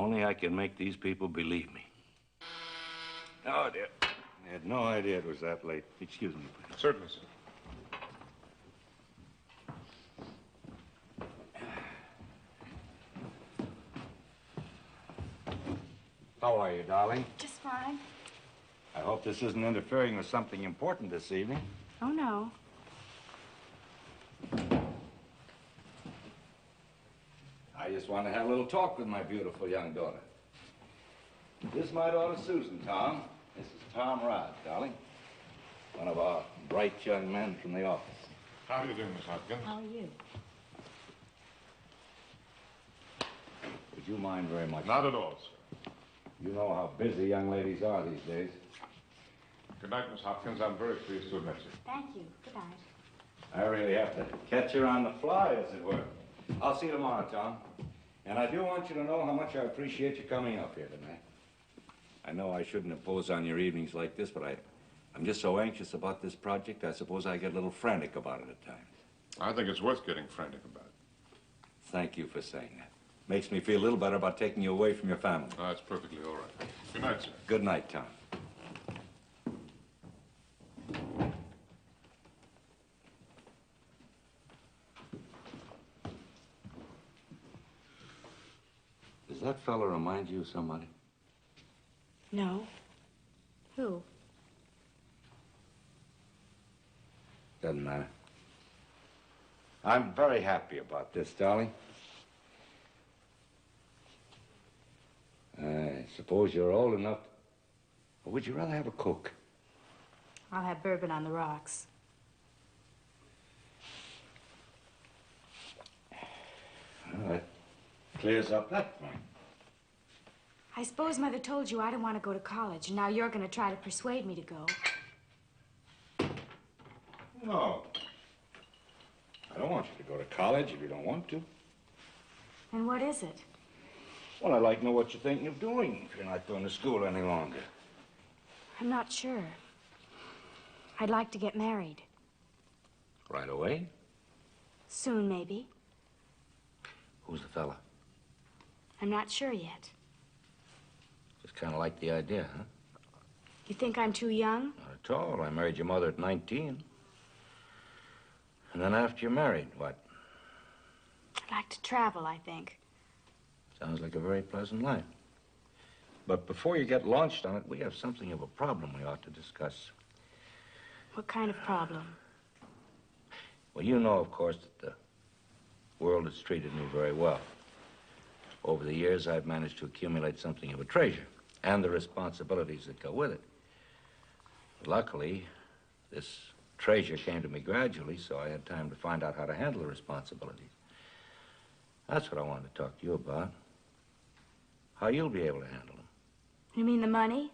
only I can make these people believe me. Oh, dear. I had no idea it was that late. Excuse me, please. Certainly, sir. How are you, darling? Just fine. I hope this isn't interfering with something important this evening. Oh, no. I just want to have a little talk with my beautiful young daughter. This is my daughter, Susan, Tom. This is Tom Rod, darling. One of our bright young men from the office. How are you doing, Miss Hopkins? How are you? Would you mind very much? Not at all, sir. You know how busy young ladies are these days. Good night, Miss Hopkins. I'm very pleased to have met you. Thank you. Good night. I really have to catch her on the fly, as it were. I'll see you tomorrow, Tom. And I do want you to know how much I appreciate you coming up here tonight. I know I shouldn't impose on your evenings like this, but I'm just so anxious about this project, I suppose I get a little frantic about it at times. I think it's worth getting frantic about. Thank you for saying that. Makes me feel a little better about taking you away from your family. Oh, that's perfectly all right. Good night, sir. Good night, Tom. Does that fella remind you of somebody? No. Who? Doesn't matter. I'm very happy about this, darling. I suppose you're old enough. Or would you rather have a Coke? I'll have bourbon on the rocks. Well, that clears up that point. I suppose Mother told you I didn't want to go to college, and now you're going to try to persuade me to go. No. I don't want you to go to college if you don't want to. And what is it? Well, I'd like to know what you're thinking of doing if you're not going to school any longer. I'm not sure. I'd like to get married. Right away? Soon, maybe. Who's the fella? I'm not sure yet. Just kind of like the idea, huh? You think I'm too young? Not at all. I married your mother at 19. And then after you're married, what? I'd like to travel, I think. Sounds like a very pleasant life. But before you get launched on it, we have something of a problem we ought to discuss. What kind of problem? Well, you know, of course, that the world has treated me very well. Over the years, I've managed to accumulate something of a treasure and the responsibilities that go with it. Luckily, this treasure came to me gradually, so I had time to find out how to handle the responsibilities. That's what I wanted to talk to you about. How you'll be able to handle them. You mean the money?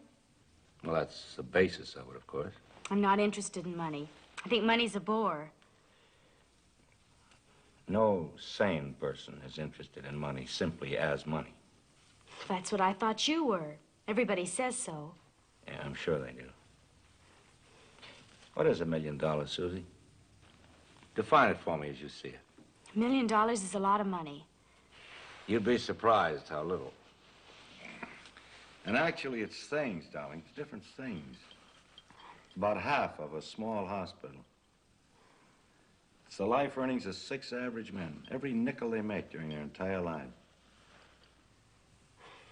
Well, that's the basis of it, of course. I'm not interested in money. I think money's a bore. No sane person is interested in money simply as money. That's what I thought you were. Everybody says so. Yeah, I'm sure they do. What is $1 million, Susie? Define it for me as you see it. $1 million is a lot of money. You'd be surprised how little. And actually, it's things, darling. It's different things. It's about half of a small hospital. It's the life earnings of 6 average men. Every nickel they make during their entire lives.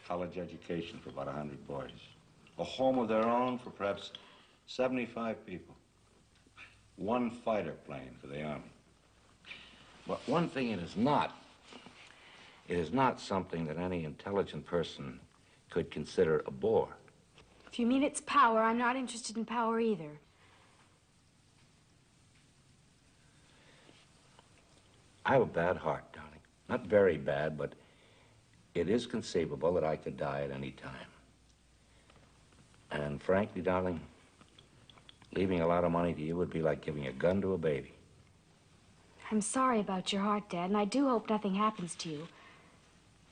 College education for about 100 boys. A home of their own for perhaps 75 people. 1 fighter plane for the Army. But one thing it is not something that any intelligent person could consider a bore. If you mean it's power, I'm not interested in power either. I have a bad heart, darling. Not very bad, but it is conceivable that I could die at any time. And frankly, darling, leaving a lot of money to you would be like giving a gun to a baby. I'm sorry about your heart, Dad, and I do hope nothing happens to you.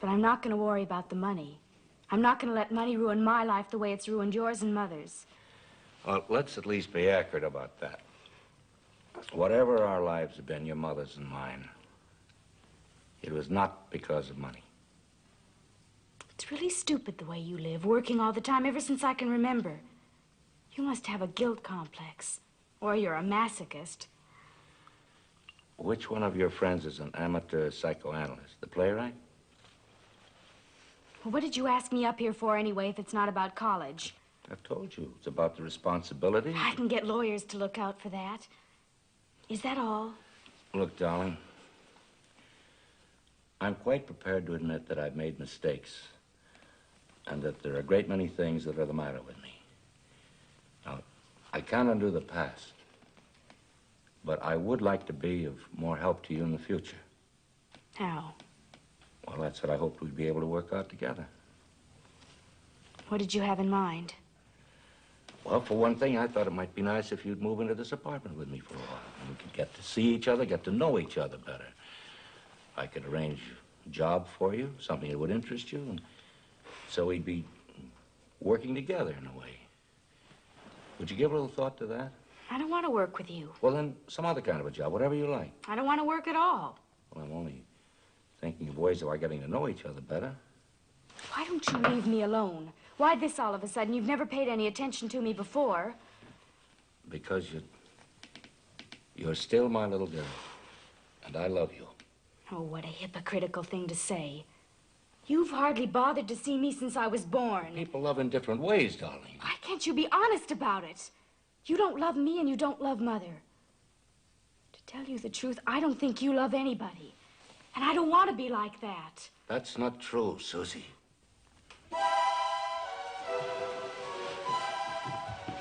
But I'm not going to worry about the money. I'm not going to let money ruin my life the way it's ruined yours and Mother's. Well, let's at least be accurate about that. Whatever our lives have been, your mother's and mine, it was not because of money. It's really stupid the way you live, working all the time ever since I can remember. You must have a guilt complex, or you're a masochist. Which one of your friends is an amateur psychoanalyst? The playwright? Well, what did you ask me up here for anyway if it's not about college? I've told you. It's about the responsibility. I can get lawyers to look out for that. Is that all? Look, darling, I'm quite prepared to admit that I've made mistakes and that there are a great many things that are the matter with me. Now, I can't undo the past, but I would like to be of more help to you in the future. How? Well, that's what I hoped we'd be able to work out together. What did you have in mind? Well, for one thing, I thought it might be nice if you'd move into this apartment with me for a while. And we could get to see each other, get to know each other better. I could arrange a job for you, something that would interest you, and so we'd be working together in a way. Would you give a little thought to that? I don't want to work with you. Well, then, some other kind of a job, whatever you like. I don't want to work at all. Well, I'm only thinking of ways of our getting to know each other better. Why don't you leave me alone? Why this all of a sudden? You've never paid any attention to me before. Because you're still my little girl, and I love you. Oh, what a hypocritical thing to say. You've hardly bothered to see me since I was born. People love in different ways, darling. Why can't you be honest about it? You don't love me and you don't love Mother. To tell you the truth, I don't think you love anybody. And I don't want to be like that. That's not true, Susie.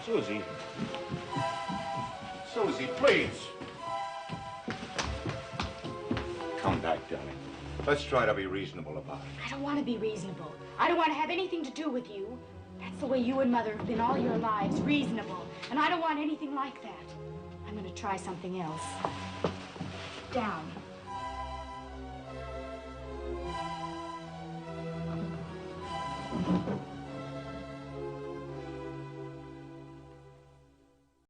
Susie. Susie, please. Come back, darling. Let's try to be reasonable about it. I don't want to be reasonable. I don't want to have anything to do with you. That's the way you and Mother have been all your lives, reasonable. And I don't want anything like that. I'm going to try something else. Down.